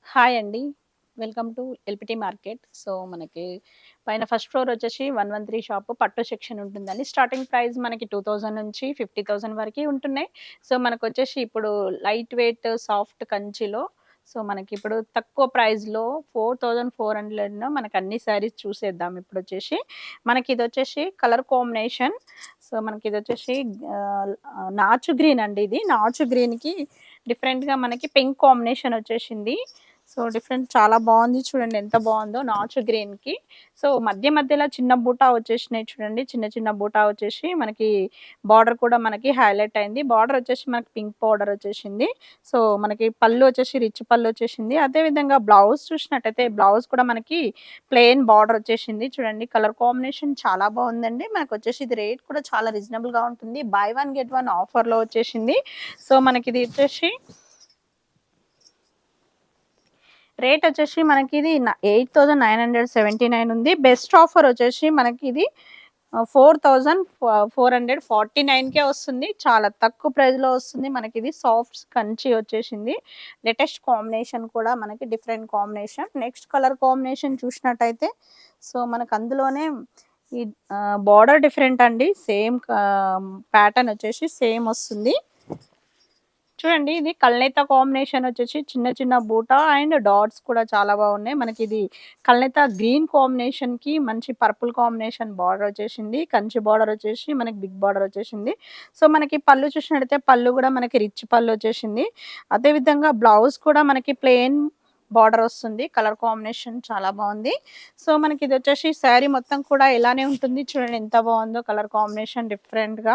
Hi అండి. Welcome to LPT market. So, మనకి పైన ఫస్ట్ ఫ్లోర్ వచ్చేసి 113 షాపు పట్టు సెక్షన్ ఉంటుందండి. స్టార్టింగ్ ప్రైస్ మనకి 2000 నుంచి 50,000 వరకి ఉంటున్నాయి. సో, మనకొచ్చేసి ఇప్పుడు లైట్ వెయిట్ సాఫ్ట్ కంచిలో సో, మనకిప్పుడు తక్కువ ప్రైస్‌లో 4400 మనకు అన్ని శారీస్ చూసేద్దాం ఇప్పుడొచ్చేసి. మనకిదొచ్చేసి కలర్ కాంబినేషన్ సో, మనకిదొచ్చేసి నాచు గ్రీన్ అండి ఇది. నాచు గ్రీన్‌కి డిఫరెంట్‌గా మనకి పింక్ కాంబినేషన్ వచ్చేసింది. సో, డిఫరెంట్ చాలా బావుంది. చూడండి ఎంత బావుందో నాచు గ్రీన్‌కి. సో, మధ్య మధ్యలో చిన్న బూటా వచ్చేసినాయి చూడండి. చిన్న చిన్న బూటా వచ్చేసి మనకి బార్డర్ కూడా మనకి హైలైట్ అయింది. బార్డర్ వచ్చేసి మనకి పింక్ బార్డర్ వచ్చేసింది. సో, మనకి పళ్ళు వచ్చేసి రిచ్ పళ్ళు వచ్చేసింది. అదే విధంగా బ్లౌజ్ చూసినట్టయితే బ్లౌజ్ కూడా మనకి ప్లెయిన్ బార్డర్ వచ్చేసింది. చూడండి కలర్ కాంబినేషన్ చాలా బావుందండి. మనకొచ్చేసి ఇది రేట్ కూడా చాలా రీజనబుల్‌గా ఉంటుంది. బై వన్ గెట్ వన్ ఆఫర్‌లో వచ్చేసింది. సో, మనకిది వచ్చేసి రేట్ వచ్చేసి మనకిది 8,979 ఉంది. బెస్ట్ ఆఫర్ వచ్చేసి మనకిది 4,449కే వస్తుంది. చాలా తక్కువ ప్రైస్‌లో వస్తుంది. మనకిది సాఫ్ట్ కంచి వచ్చేసింది. లేటెస్ట్ కాంబినేషన్ కూడా మనకి different combination. Next colour combination చూసినట్టయితే సో, మనకు అందులోనే ఈ బోర్డర్ డిఫరెంట్ అండి. సేమ్ ప్యాటర్న్ వచ్చేసి సేమ్ వస్తుంది. చూడండి ఇది కల్నేత కాంబినేషన్ వచ్చేసి చిన్న చిన్న బూటా అండ్ డాట్స్ కూడా చాలా బాగున్నాయి. మనకిది కల్నేత గ్రీన్ కాంబినేషన్‌కి మంచి పర్పుల్ కాంబినేషన్ బార్డర్ వచ్చేసింది. కంచి బార్డర్ వచ్చేసి మనకి బిగ్ బార్డర్ వచ్చేసింది. సో, మనకి పళ్ళు చూసినట్టయితే పళ్ళు కూడా మనకి రిచ్ పళ్ళు వచ్చేసింది. అదే విధంగా బ్లౌజ్ కూడా మనకి ప్లెయిన్ బార్డర్ వస్తుంది. కలర్ కాంబినేషన్ చాలా బావుంది. సో, మనకిదొచ్చేసి శారీ మొత్తం కూడా ఇలానే ఉంటుంది. చూడండి ఎంత బావుందో కలర్ కాంబినేషన్ డిఫరెంట్‌గా.